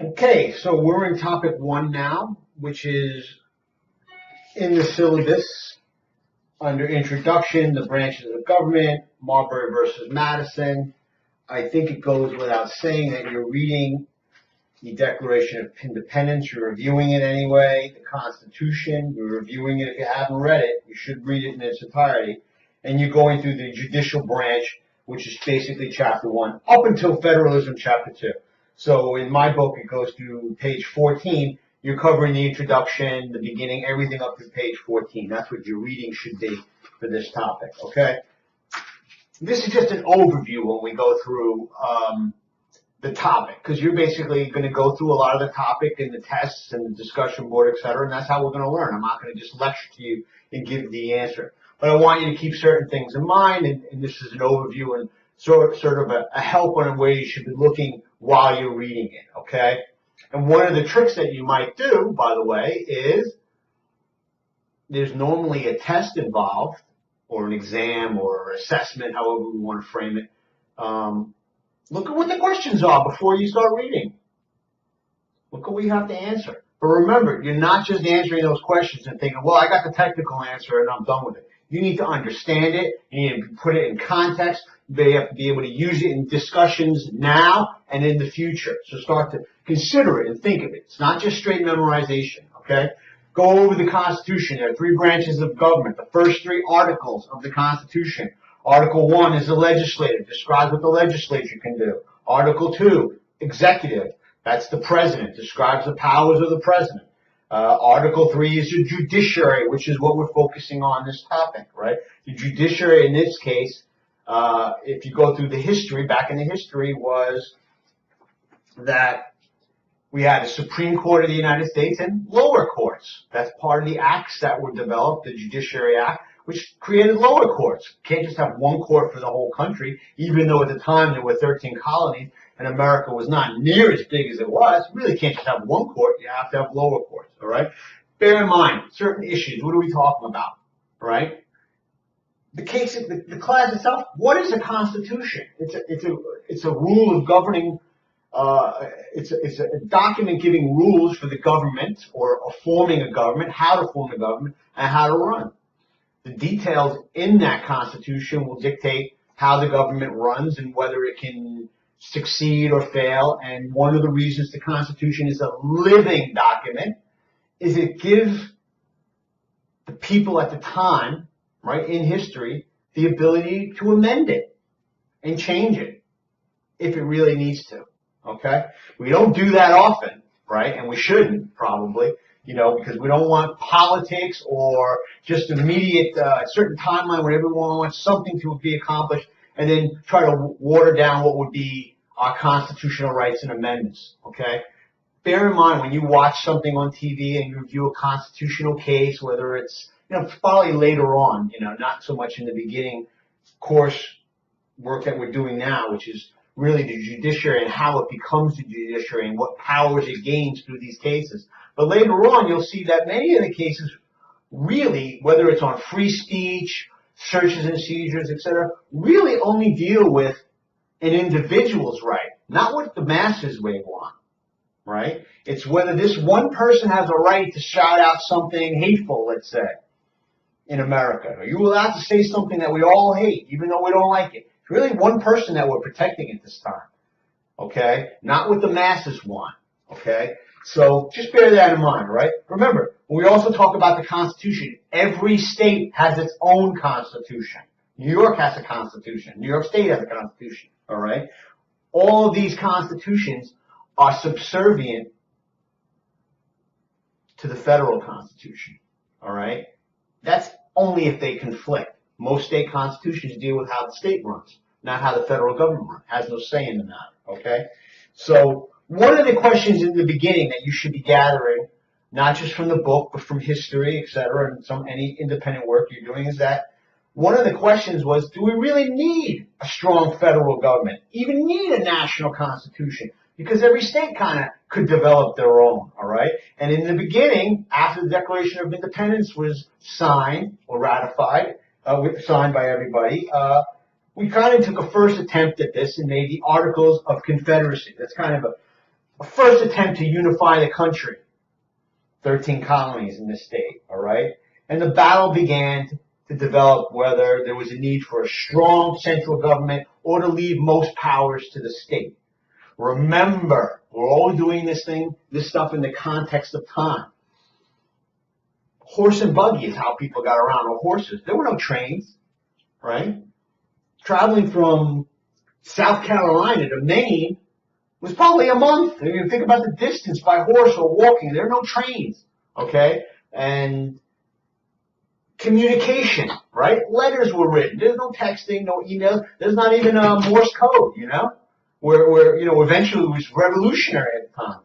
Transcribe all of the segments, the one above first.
Okay, so we're in topic one now, which is in the syllabus under introduction, the branches of government, Marbury versus Madison. I think it goes without saying that you're reading the Declaration of Independence, you're reviewing it anyway, the Constitution, you're reviewing it. If you haven't read it, you should read it in its entirety. And you're going through the judicial branch, which is basically chapter 1, up until federalism, chapter 2. So in my book, it goes through page 14. You're covering the introduction, the beginning, everything up to page 14. That's what your reading should be for this topic, okay? This is just an overview when we go through the topic, because you're basically going to go through a lot of the topic in the tests and the discussion board, et cetera, and that's how we're going to learn. I'm not going to just lecture to you and give the answer. But I want you to keep certain things in mind, and this is an overview and sort of a help on where you should be looking while you're reading it, okay? And one of the tricks that you might do, by the way, is there's normally a test involved, or an exam, or assessment, however we want to frame it. Look at what the questions are before you start reading. Look at what you have to answer. But remember, you're not just answering those questions and thinking, well, I got the technical answer and I'm done with it. You need to understand it. You need to put it in context. You have to be able to use it in discussions now and in the future. So start to consider it and think of it. It's not just straight memorization, okay? Go over the Constitution. There are 3 branches of government, the first 3 articles of the Constitution. Article 1 is the legislative, describes what the legislature can do. Article 2, executive, that's the president, describes the powers of the president. Article 3 is the judiciary, which is what we're focusing on this topic, right? The judiciary in this case, if you go through the history, back in the history, was that we had a Supreme Court of the United States and lower courts. That's part of the acts that were developed, the Judiciary Act, which created lower courts. You can't just have one court for the whole country, even though at the time there were 13 colonies and America was not near as big as it was. You really can't just have one court. You have to have lower courts, all right? Bear in mind, certain issues. What are we talking about, all right? The case, the class itself, what is a constitution? It's a rule of governing. It's a document giving rules for the government or forming a government, how to form a government, and how to run. The details in that Constitution will dictate how the government runs and whether it can succeed or fail. And one of the reasons the Constitution is a living document is it gives the people at the time, right, in history, the ability to amend it and change it if it really needs to. Okay? We don't do that often, right? And we shouldn't, probably, because we don't want politics or just immediate certain timeline where everyone wants something to be accomplished and then try to water down what would be our constitutional rights and amendments, okay? Bear in mind when you watch something on TV and you review a constitutional case, whether it's, probably later on, not so much in the beginning course work that we're doing now, which is really the judiciary and how it becomes the judiciary and what powers it gains through these cases. But later on, you'll see that many of the cases really, whether it's on free speech, searches and seizures, etc., really only deal with an individual's right, not what the masses may want, right? It's whether this one person has a right to shout out something hateful, let's say, in America. Are you allowed to say something that we all hate, even though we don't like it? It's really one person that we're protecting at this time, okay? Not what the masses want, okay? So just bear that in mind, right? Remember, when we also talk about the Constitution, every state has its own constitution. New York has a constitution. New York State has a constitution, all right? All of these constitutions are subservient to the federal constitution, all right? That's only if they conflict. Most state constitutions deal with how the state runs, not how the federal government runs. It has no say in the matter, okay? So one of the questions in the beginning that you should be gathering, not just from the book, but from history, et cetera, and any independent work you're doing, is that one of the questions was, do we really need a strong federal government, even need a national constitution? Because every state kind of could develop their own, all right? And in the beginning, after the Declaration of Independence was signed or ratified, signed by everybody, we kind of took a first attempt at this and made the Articles of Confederacy. That's kind of a first attempt to unify the country. 13 colonies in this state, all right? And the battle began to develop whether there was a need for a strong central government or to leave most powers to the state. Remember, we're all doing this stuff in the context of time. Horse and buggy is how people got around on horses. There were no trains, right? Traveling from South Carolina to Maine was probably a month. If you think about the distance by horse or walking, there are no trains, okay? And communication, right? Letters were written. There's no texting, no email. There's not even Morse code, where eventually it was revolutionary at the time.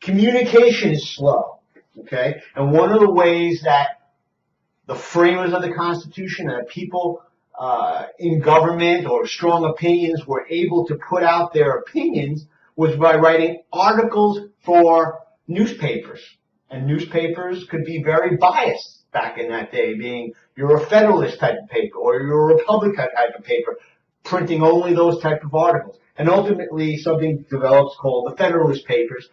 Communication is slow, okay? And one of the ways that the framers of the Constitution and people in government or strong opinions were able to put out their opinions was by writing articles for newspapers. And newspapers could be very biased back in that day, being you're a Federalist type of paper or you're a Republican type of paper, printing only those type of articles. And ultimately something develops called the Federalist Papers,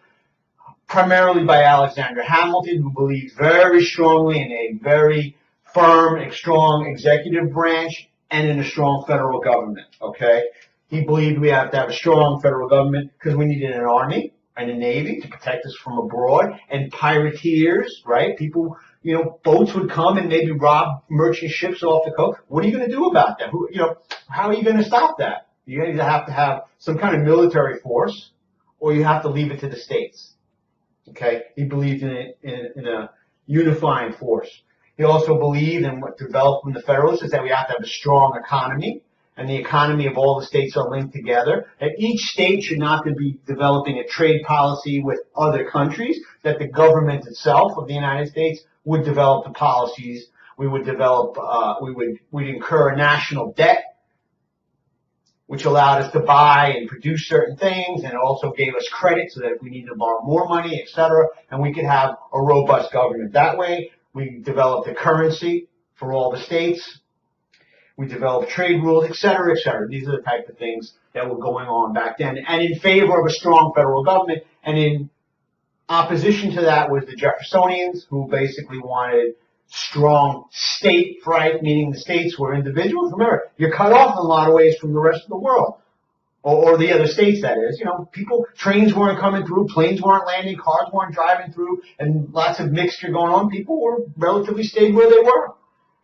primarily by Alexander Hamilton, who believed very strongly in a very firm, strong executive branch and in a strong federal government, okay? He believed we have to have a strong federal government because we needed an army and a navy to protect us from abroad and privateers, right? People, boats would come and maybe rob merchant ships off the coast. What are you going to do about that? How are you going to stop that? You either have to have some kind of military force or you have to leave it to the states, okay? He believed in a unifying force. He also believed in what developed from the Federalists is that we have to have a strong economy, and the economy of all the states are linked together. That each state should not be developing a trade policy with other countries, that the government itself of the United States would develop the policies. We would develop, we'd incur a national debt, which allowed us to buy and produce certain things, and it also gave us credit so that if we needed to borrow more money, etc., and we could have a robust government that way. We developed a currency for all the states. We developed trade rules, et cetera, et cetera. These are the type of things that were going on back then. And in favor of a strong federal government, and in opposition to that was the Jeffersonians, who basically wanted strong state right, meaning the states were individuals. Remember, you're cut off in a lot of ways from the rest of the world. Or the other states, that is. Trains weren't coming through, planes weren't landing, cars weren't driving through, and lots of mixture going on. People were relatively stayed where they were.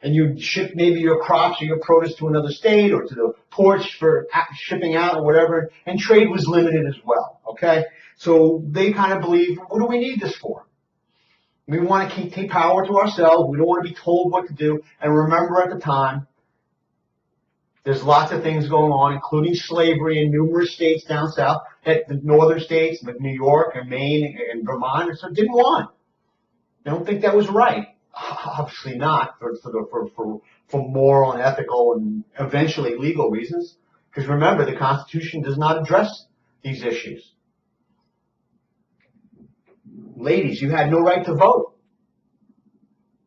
And you'd ship maybe your crops or your produce to another state or to the ports for shipping out or whatever, and trade was limited as well, okay? So they kind of believe, what do we need this for? We want to take power to ourselves. We don't want to be told what to do. And remember, at the time, there's lots of things going on, including slavery in numerous states down south that the northern states, like New York and Maine and Vermont, didn't want. They don't think that was right. Obviously not for moral and ethical and eventually legal reasons. Because remember, the Constitution does not address these issues. Ladies, you had no right to vote.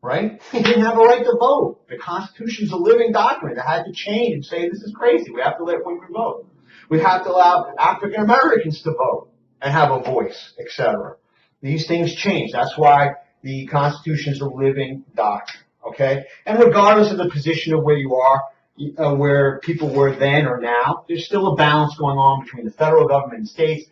Right? You didn't have a right to vote. The Constitution's a living document that had to change and say this is crazy. We have to let women vote. We have to allow African Americans to vote and have a voice, etc. These things change. That's why the Constitution is a living document. Okay? And regardless of the position of where you are, where people were then or now, there's still a balance going on between the federal government and states.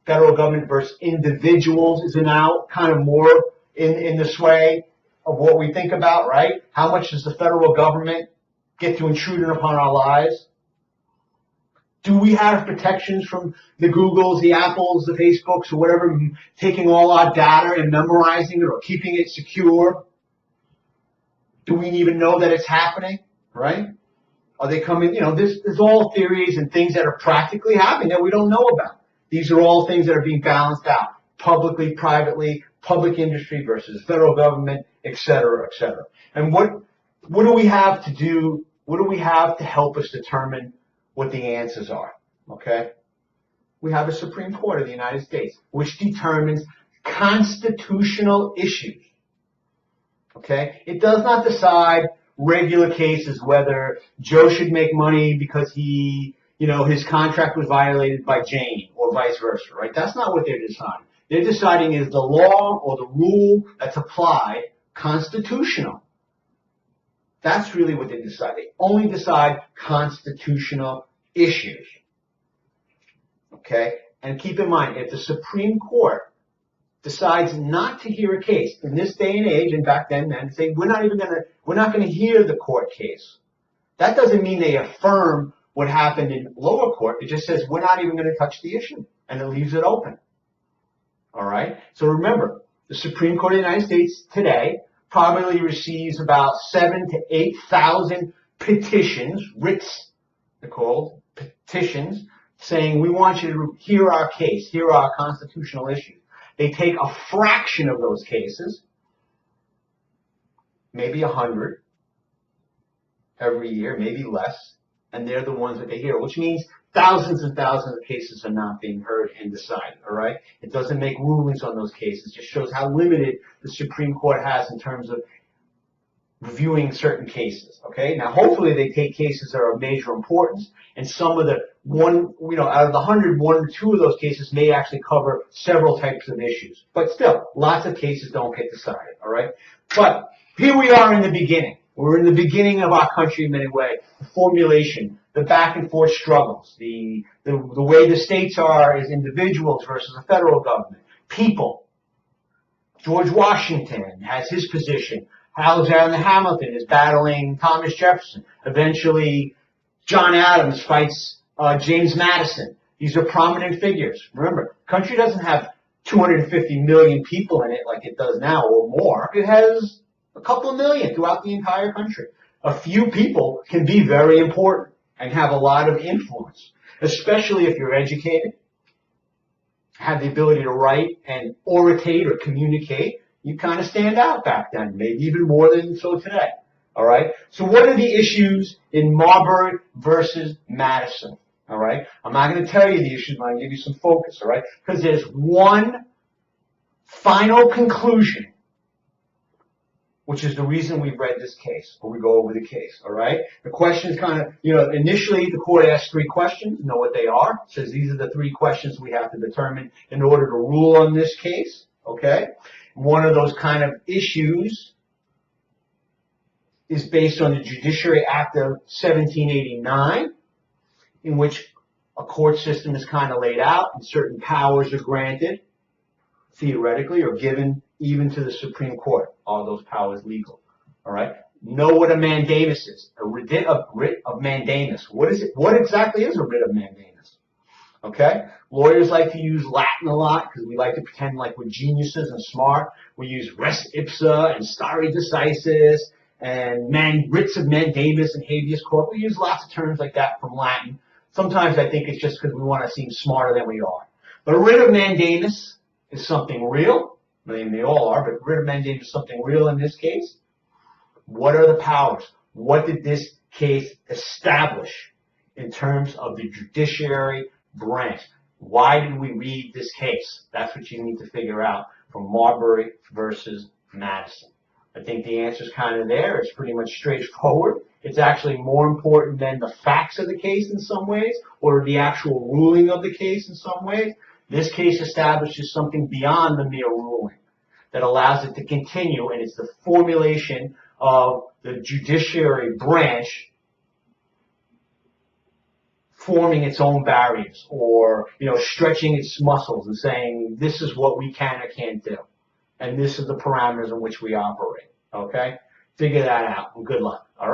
Federal government versus individuals is now kind of more in the sway of what we think about, right? How much does the federal government get to intrude upon our lives? Do we have protections from the Googles, the Apples, the Facebooks, or whatever, taking all our data and memorizing it or keeping it secure? Do we even know that it's happening, right? Are they coming, there's all theories and things that are practically happening that we don't know about. These are all things that are being balanced out, publicly, privately, public industry versus federal government, et cetera, et cetera. And what do we have to do? What do we have to help us determine what the answers are? Okay? We have a Supreme Court of the United States, which determines constitutional issues. Okay? It does not decide regular cases whether Joe should make money because his contract was violated by Jane, or vice versa, right? That's not what they're deciding. They're deciding is the law or the rule that's applied constitutional. That's really what they decide. They only decide constitutional issues. Okay? And keep in mind, if the Supreme Court decides not to hear a case in this day and age, and back then, say we're not going to hear the court case. That doesn't mean they affirm what happened in lower court. It just says we're not even going to touch the issue, and it leaves it open. All right. So remember, the Supreme Court of the United States today probably receives about 7,000 to 8,000 petitions, writs, they're called petitions, saying we want you to hear our case, hear our constitutional issues. They take a fraction of those cases, maybe 100 every year, maybe less, and they're the ones that they hear, which means thousands and thousands of cases are not being heard and decided, all right? It doesn't make rulings on those cases. It just shows how limited the Supreme Court has in terms of reviewing certain cases, okay? Now, hopefully they take cases that are of major importance, and some of the out of the 100, 1 or 2 of those cases may actually cover several types of issues. But still, lots of cases don't get decided, all right? But here we are in the beginning. We're in the beginning of our country in many ways. The formulation, the back and forth struggles, the way the states are as individuals versus the federal government, people. George Washington has his position. Alexander Hamilton is battling Thomas Jefferson. Eventually, John Adams fights James Madison. These are prominent figures. Remember, the country doesn't have 250 million people in it like it does now or more. It has a couple of million throughout the entire country. A few people can be very important and have a lot of influence, especially if you're educated, have the ability to write and oratate or communicate. You kind of stand out back then, maybe even more than so today. All right? So what are the issues in Marbury versus Madison? All right? I'm not going to tell you the issues, but I'm going to give you some focus, all right? Because there's one final conclusion, which is the reason we've read this case, or we go over the case, all right? The questions kind of, initially the court asks 3 questions, you know what they are. It says these are the 3 questions we have to determine in order to rule on this case, okay? One of those kind of issues is based on the Judiciary Act of 1789, in which a court system is kind of laid out and certain powers are granted, theoretically, or given even to the Supreme Court. Are those powers legal? All right? Know what a mandamus is. A writ of mandamus. What is it? What exactly is a writ of mandamus? Okay? Lawyers like to use Latin a lot because we like to pretend like we're geniuses and smart. We use res ipsa and stare decisis and writs of mandamus and habeas corpus. We use lots of terms like that from Latin. Sometimes I think it's just because we want to seem smarter than we are. But a writ of mandamus is something real. I mean, they all are, but writ of mandamus is something real in this case. What are the powers? What did this case establish in terms of the judiciary branch? Why did we read this case? That's what you need to figure out from Marbury versus Madison. I think the answer is kind of there. It's pretty much straightforward. It's actually more important than the facts of the case in some ways, or the actual ruling of the case in some ways. This case establishes something beyond the mere ruling that allows it to continue, and it's the formulation of the judiciary branch forming its own barriers, or stretching its muscles and saying this is what we can or can't do, and this is the parameters in which we operate. Okay, figure that out, and good luck. All right.